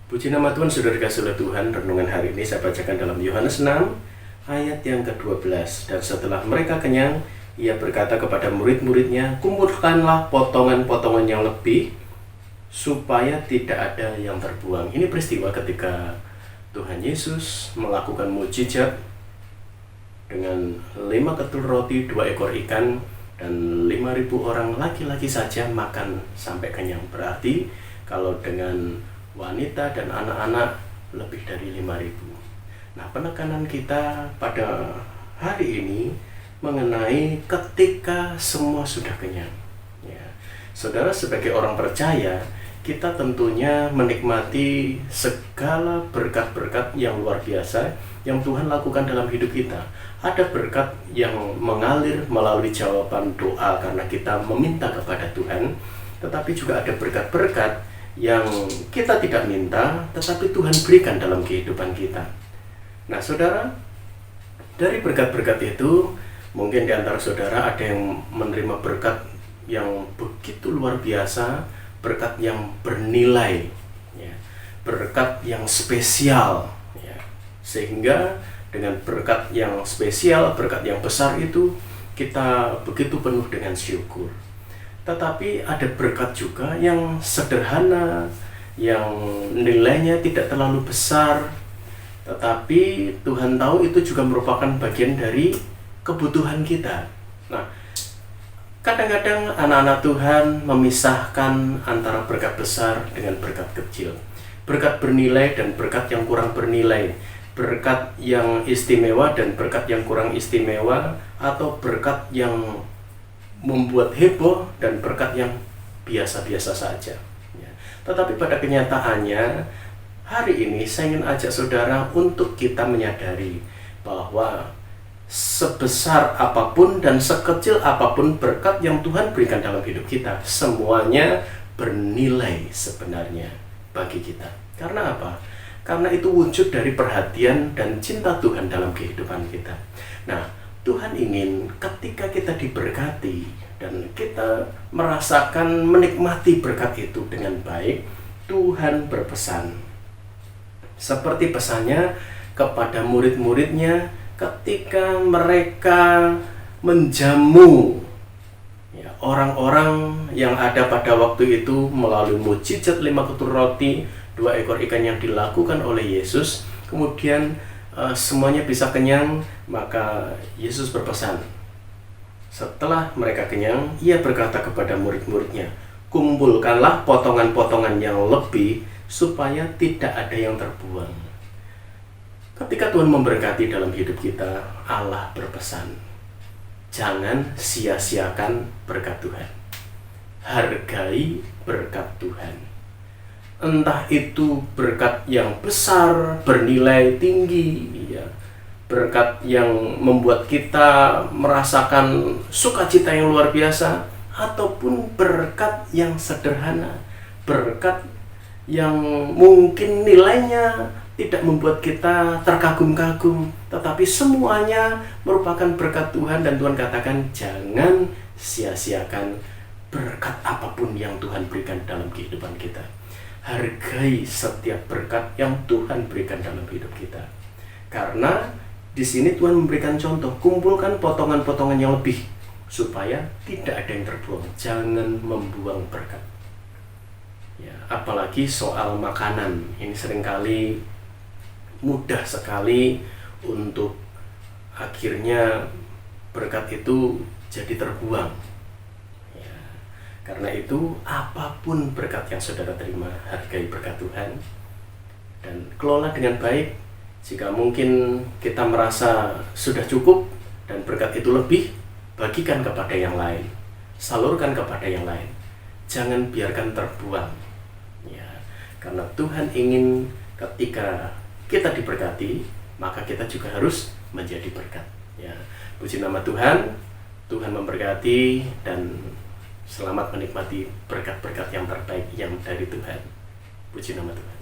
Puji nama Tuhan, saudara dikasihi oleh Tuhan. Renungan hari ini saya bacakan dalam Yohanes 6 ayat yang ke-12. Dan setelah mereka kenyang, ia berkata kepada murid-muridnya, kumpulkanlah potongan-potongan yang lebih, supaya tidak ada yang terbuang. Ini peristiwa ketika Tuhan Yesus melakukan mukjizat dengan 5 ketul roti, 2 ekor ikan, dan 5.000 orang laki-laki saja makan sampai kenyang. Berarti kalau dengan wanita dan anak-anak lebih dari 5.000. Nah, penekanan kita pada hari ini mengenai ketika semua sudah kenyang. Ya. Saudara, sebagai orang percaya, kita tentunya menikmati segala berkat-berkat yang luar biasa yang Tuhan lakukan dalam hidup kita. Ada berkat yang mengalir melalui jawaban doa karena kita meminta kepada Tuhan, tetapi juga ada berkat-berkat yang kita tidak minta, tetapi Tuhan berikan dalam kehidupan kita. Nah, saudara, dari berkat-berkat itu, mungkin di antara saudara ada yang menerima berkat yang begitu luar biasa, berkat yang bernilai, ya, berkat yang spesial, ya. Sehingga dengan berkat yang spesial, berkat yang besar itu, kita begitu penuh dengan syukur. Tetapi ada berkat juga yang sederhana, yang nilainya tidak terlalu besar, tetapi Tuhan tahu itu juga merupakan bagian dari kebutuhan kita. Nah, kadang-kadang anak-anak Tuhan memisahkan antara berkat besar dengan berkat kecil, berkat bernilai dan berkat yang kurang bernilai, berkat yang istimewa dan berkat yang kurang istimewa, atau berkat yang membuat heboh dan berkat yang biasa-biasa saja, ya. Tetapi pada kenyataannya hari ini saya ingin ajak saudara untuk kita menyadari bahwa sebesar apapun dan sekecil apapun berkat yang Tuhan berikan dalam hidup kita, semuanya bernilai sebenarnya bagi kita. Karena apa? Karena itu wujud dari perhatian dan cinta Tuhan dalam kehidupan kita. Nah, Tuhan ingin ketika kita diberkati dan kita merasakan menikmati berkat itu dengan baik, Tuhan berpesan seperti pesannya kepada murid-muridnya ketika mereka menjamu, ya, orang-orang yang ada pada waktu itu melalui mukjizat 5 ketul roti, 2 ekor ikan yang dilakukan oleh Yesus. Kemudian semuanya bisa kenyang, maka Yesus berpesan. Setelah mereka kenyang, ia berkata kepada murid-muridnya, kumpulkanlah potongan-potongan yang lebih, supaya tidak ada yang terbuang. Ketika Tuhan memberkati dalam hidup kita, Allah berpesan, jangan sia-siakan berkat Tuhan. Hargai berkat Tuhan. Entah itu berkat yang besar, bernilai tinggi, ya, berkat yang membuat kita merasakan sukacita yang luar biasa, ataupun berkat yang sederhana, berkat yang mungkin nilainya tidak membuat kita terkagum-kagum, tetapi semuanya merupakan berkat Tuhan. Dan Tuhan katakan, jangan sia-siakan berkat apapun yang Tuhan berikan dalam kehidupan kita. Hargai setiap berkat yang Tuhan berikan dalam hidup kita. Karena di sini Tuhan memberikan contoh, kumpulkan potongan-potongan yang lebih, supaya tidak ada yang terbuang. Jangan membuang berkat. Ya, apalagi soal makanan, ini seringkali mudah sekali untuk akhirnya berkat itu jadi terbuang. Karena itu, apapun berkat yang saudara terima, hargai berkat Tuhan dan kelola dengan baik. Jika mungkin kita merasa sudah cukup dan berkat itu lebih, bagikan kepada yang lain, salurkan kepada yang lain. Jangan biarkan terbuang, ya. Karena Tuhan ingin ketika kita diberkati, maka kita juga harus menjadi berkat, ya. Puji nama Tuhan. Tuhan memberkati dan selamat menikmati berkat-berkat yang terbaik yang dari Tuhan. Puji nama Tuhan.